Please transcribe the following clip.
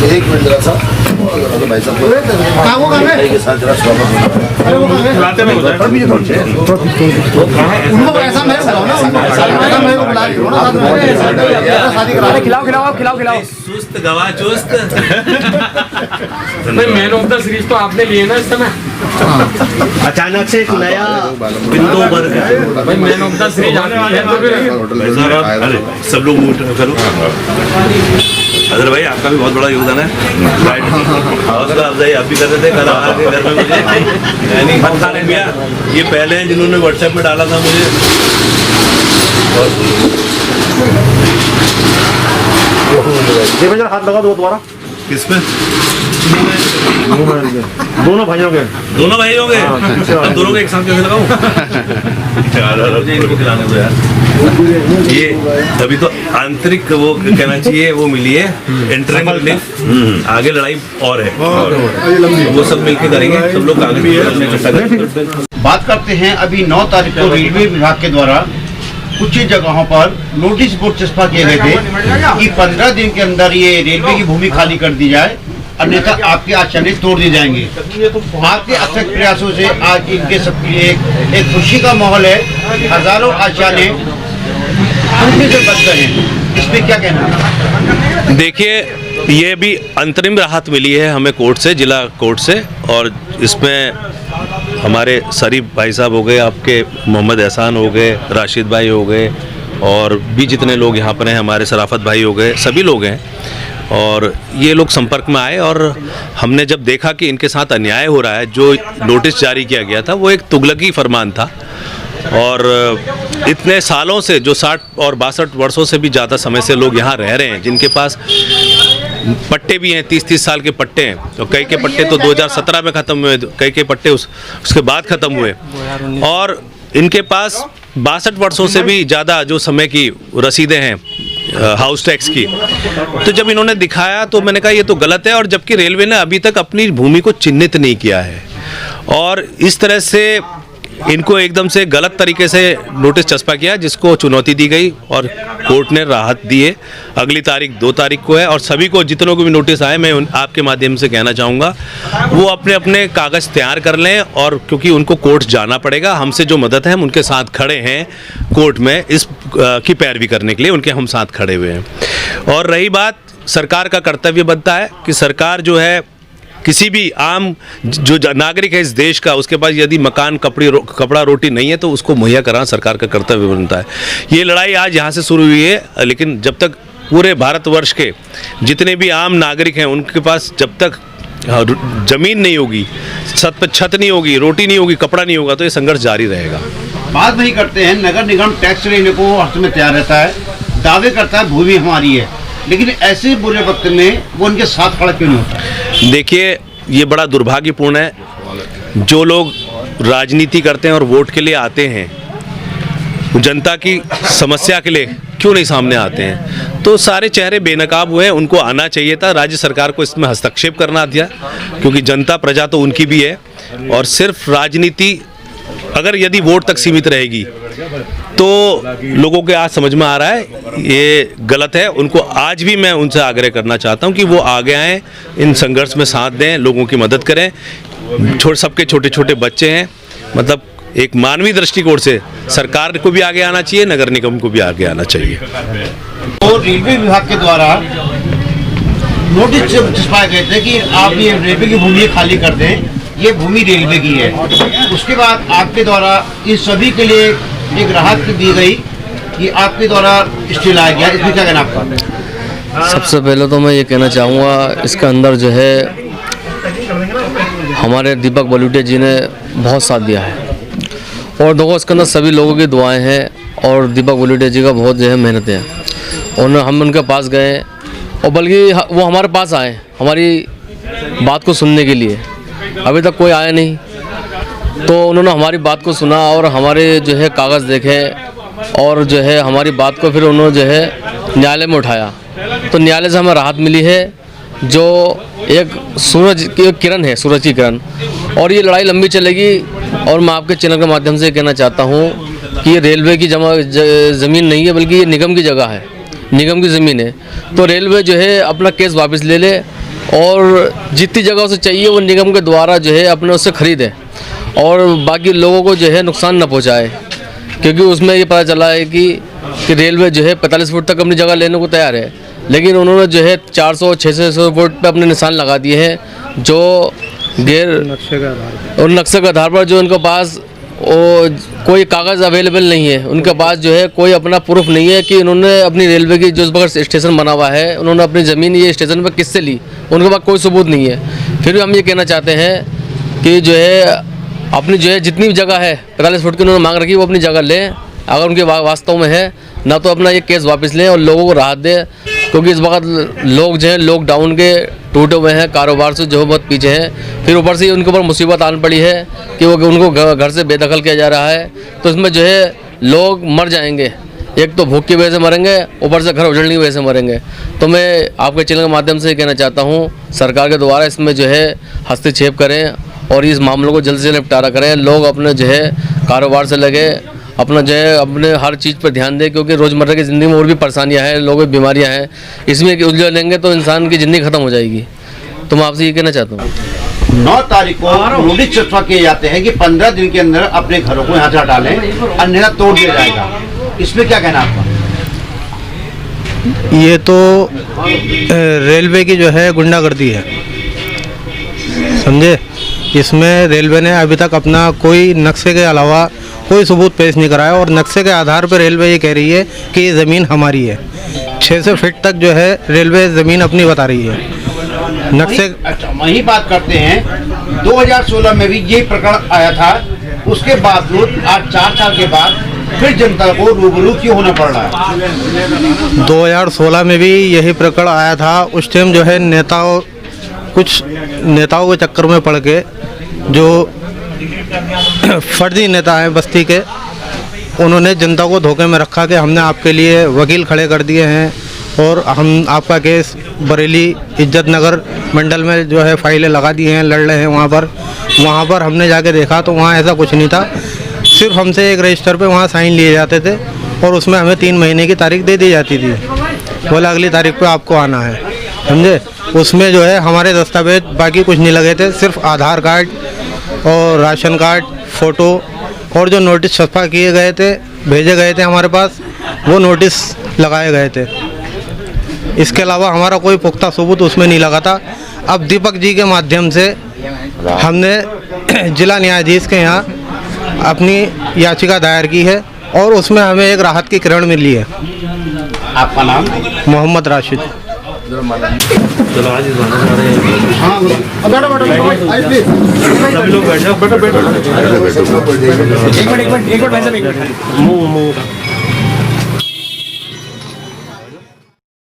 एक मिनट जरा सा भाई साहब के साथ जरा उनको ऐसा मैं खिलाओ सुस्त गवा चुस्त। मैन ऑफ द सीरीज तो आपने लिए ना इस समय। अचानक से एक नया बिंदु भर गया भाई, मैन ऑफ द सीरीज आती है तो फिर सब लोग करो। अदर भाई आपका भी बहुत बड़ा योगदान है। हौसला अफजाई आप भी कर रहे थे कल आके घर में मुझे यानी खाने भैया ये पहले हैं जिन्होंने व्हाट्सएप में डाला था मुझे। हाथ लगा दो दोबारा किसमें दोनों भाइयों के अब दोनों के एक साथ कैसे लगाऊं? इनको खिलाने दो यार। ये अभी तो आंतरिक वो कहना चाहिए वो मिली है इंटरनल आगे लड़ाई और है वो सब मिलकर करेंगे सब लोग कागज। बात करते हैं अभी 9 तारीख को रेलवे विभाग के द्वारा कुछ ही जगहों पर नोटिस बोर्ड चस्पा किए गए थे कि 15 दिन के अंदर ये रेलवे की भूमि खाली कर दी जाए, अन्यथा आपके आशाएं तोड़ दी जाएंगे। आपके अथक प्रयासों से आज इनके सबके लिए एक खुशी का माहौल है। हजारों आशाएं टूटने से बच गए हैं, इसमें क्या कहना है? देखिए ये भी अंतरिम राहत मिली है हमें कोर्ट से, जिला कोर्ट से, और इसमें हमारे शरीफ भाई साहब हो गए, आपके मोहम्मद एहसान हो गए, राशिद भाई हो गए, और भी जितने लोग यहाँ पर हैं हमारे शराफत भाई हो गए, सभी लोग हैं। और ये लोग संपर्क में आए और हमने जब देखा कि इनके साथ अन्याय हो रहा है, जो नोटिस जारी किया गया था वो एक तुगलकी फरमान था और इतने सालों से जो 60 और 62 वर्षों से भी ज़्यादा समय से लोग यहाँ रह रहे हैं, जिनके पास पट्टे भी हैं, 30-30 साल के पट्टे हैं, तो कई के पट्टे तो 2017 में ख़त्म हुए, कई के पट्टे उसके बाद ख़त्म हुए, और इनके पास 62 वर्षों से भी ज़्यादा जो समय की रसीदें हैं हाउस टैक्स की। तो जब इन्होंने दिखाया तो मैंने कहा ये तो गलत है, और जबकि रेलवे ने अभी तक अपनी भूमि को चिन्हित नहीं किया है और इस तरह से इनको एकदम से गलत तरीके से नोटिस चस्पा किया, जिसको चुनौती दी गई और कोर्ट ने राहत दी है। अगली तारीख 2 तारीख को है और सभी को जितनों को भी नोटिस आए, मैं आपके माध्यम से कहना चाहूँगा वो अपने अपने कागज़ तैयार कर लें, और क्योंकि उनको कोर्ट जाना पड़ेगा, हमसे जो मदद है हम उनके साथ खड़े हैं कोर्ट में इस की पैरवी करने के लिए, उनके हम साथ खड़े हुए हैं। और रही बात, सरकार का कर्तव्य बनता है कि सरकार जो है किसी भी आम जो नागरिक है इस देश का, उसके पास यदि मकान कपड़ा रोटी नहीं है तो उसको मुहैया कराना सरकार का कर्तव्य बनता है। ये लड़ाई आज यहाँ से शुरू हुई है, लेकिन जब तक पूरे भारतवर्ष के जितने भी आम नागरिक हैं उनके पास जब तक ज़मीन नहीं होगी, छत पर छत नहीं होगी, रोटी नहीं होगी, कपड़ा नहीं होगा, तो ये संघर्ष जारी रहेगा। बात नहीं करते हैं, नगर निगम टैक्स लेने को अर्थ में तैयार रहता है, दावे करता है भूमि हमारी है, लेकिन ऐसे बुरे वक्त में वो उनके साथ खड़ा क्यों नहीं होता? देखिए ये बड़ा दुर्भाग्यपूर्ण है, जो लोग राजनीति करते हैं और वोट के लिए आते हैं, जनता की समस्या के लिए क्यों नहीं सामने आते हैं? तो सारे चेहरे बेनकाब हुए हैं, उनको आना चाहिए था। राज्य सरकार को इसमें हस्तक्षेप करना दिया, क्योंकि जनता प्रजा तो उनकी भी है, और सिर्फ राजनीति अगर यदि वोट तक सीमित रहेगी तो लोगों के आज समझ में आ रहा है ये गलत है। उनको आज भी मैं उनसे आग्रह करना चाहता हूं कि वो आगे आएँ, इन संघर्ष में साथ दें, लोगों की मदद करें। सबके छोटे छोटे बच्चे हैं, मतलब एक मानवीय दृष्टिकोण से सरकार को भी आगे आना चाहिए, नगर निगम को भी आगे आना चाहिए। तो रेलवे विभाग के द्वारा नोटिस छपवाए गए थे कि आप ये रेलवे की भूमि खाली कर दें, ये भूमि रेलवे की है। उसके बाद आपके द्वारा इन सभी के लिए एक राहत दी गई कि आपके द्वारा स्टे लाया गया, इसमें क्या कहना आपका? सबसे पहले तो मैं ये कहना चाहूँगा, इसके अंदर जो है हमारे दीपक बलूटे जी ने बहुत साथ दिया है, और देखो इसके अंदर सभी लोगों की दुआएं हैं, और दीपक बलूटे जी का बहुत जो है मेहनत है। और हम उनके पास गए, और बल्कि वो हमारे पास आए हमारी बात को सुनने के लिए। अभी तक कोई आया नहीं, तो उन्होंने हमारी बात को सुना और हमारे जो है कागज़ देखे, और जो है हमारी बात को फिर उन्होंने जो है न्यायालय में उठाया। तो न्यायालय से हमें राहत मिली है, जो एक सूरज की किरण है, सूरज की किरण, और ये लड़ाई लंबी चलेगी। और मैं आपके चैनल के माध्यम से कहना चाहता हूँ कि ये रेलवे की ज़मीन नहीं है, बल्कि ये निगम की जगह है, निगम की ज़मीन है। तो रेलवे जो है अपना केस वापस ले ले और जितनी जगह उसे चाहिए वो निगम के द्वारा जो है अपने उससे ख़रीदे और बाकी लोगों को जो है नुकसान न पहुँचाए। क्योंकि उसमें ये पता चला है कि रेलवे जो है 45 फुट तक अपनी जगह लेने को तैयार है, लेकिन उन्होंने जो है 400-600 फुट पे अपने निशान लगा दिए हैं, जो गैर नक्शे के आधार पर जो उनके पास वो कोई कागज़ अवेलेबल नहीं है, उनके पास जो है कोई अपना प्रूफ नहीं है कि उन्होंने अपनी रेलवे की जो बगैर स्टेशन बना हुआ है उन्होंने अपनी ज़मीन ये स्टेशन पर किससे ली, उनके पास कोई सबूत नहीं है। फिर भी हम ये कहना चाहते हैं कि जो है अपनी जो है जितनी भी जगह है 45 फुट की उन्होंने मांग रखी वो अपनी जगह लें, अगर उनके वास्तव में है, ना तो अपना ये केस वापस लें और लोगों को राहत दें। क्योंकि इस वक्त लोग जो है लॉकडाउन के टूटे हुए हैं, कारोबार से जो है बहुत पीछे हैं, फिर ऊपर से उनके ऊपर मुसीबत आन पड़ी है कि वो उनको घर से बेदखल किया जा रहा है। तो इसमें जो है लोग मर जाएंगे, एक तो भूख की वजह से मरेंगे, ऊपर से घर उजड़ने की वजह से मरेंगे। तो मैं आपके चैनल के माध्यम से कहना चाहता हूँ सरकार के द्वारा इसमें जो है हस्तक्षेप करें और इस मामलों को जल्द से जल्द निपटारा करें। लोग अपने जो है कारोबार से लगे, अपना जो है अपने हर चीज़ पर ध्यान दें, क्योंकि रोज़मर्रा की ज़िंदगी में और भी परेशानियां हैं, लोगों की बीमारियां हैं, इसमें उलझ लेंगे तो इंसान की ज़िंदगी ख़त्म हो जाएगी। तो मैं आपसे ये कहना चाहता हूँ 9 तारीख को नोटिस चस्पा किए जाते हैं कि 15 दिन के अंदर अपने घरों को यहाँ से हटा लें, अन्यथा तोड़ दिया जाएगा। इसमें क्या कहना आपका? ये तो रेलवे की जो है गुंडागर्दी है, समझे। इसमें रेलवे ने अभी तक अपना कोई नक्शे के अलावा कोई सबूत पेश नहीं कराया और नक्शे के आधार पर रेलवे ये कह रही है कि ये ज़मीन हमारी है। 600 फीट तक जो है रेलवे ज़मीन अपनी बता रही है नक्शे। अच्छा, वही बात करते हैं 2016 में भी ये प्रकरण आया था, उसके बावजूद आज 4 साल के बाद फिर जनता को रूबरू क्यों होना पड़ रहा है? 2016 में भी यही प्रकरण आया था। उस टाइम जो है कुछ नेताओं के चक्कर में पड़ के जो फर्जी नेता हैं बस्ती के, उन्होंने जनता को धोखे में रखा कि हमने आपके लिए वकील खड़े कर दिए हैं और हम आपका केस बरेली इज्जत नगर मंडल में जो है फाइलें लगा दी हैं, लड़ रहे हैं। वहाँ पर हमने जाके देखा तो वहाँ ऐसा कुछ नहीं था, सिर्फ हमसे एक रजिस्टर पे वहाँ साइन लिए जाते थे और उसमें हमें 3 महीने की तारीख दे दी जाती थी, बोला अगली तारीख पे आपको आना है, समझे। उसमें जो है हमारे दस्तावेज बाकी कुछ नहीं लगे थे, सिर्फ आधार कार्ड और राशन कार्ड, फ़ोटो और जो नोटिस छपा किए गए थे, भेजे गए थे हमारे पास, वो नोटिस लगाए गए थे। इसके अलावा हमारा कोई पुख्ता सबूत उसमें नहीं लगा था। अब दीपक जी के माध्यम से हमने जिला न्यायाधीश के यहाँ अपनी याचिका दायर की है और उसमें हमें एक राहत की किरण मिली है। आपका नाम? मोहम्मद राशिद। चलो आज एक मिनट भाई साहब, एक मिनट।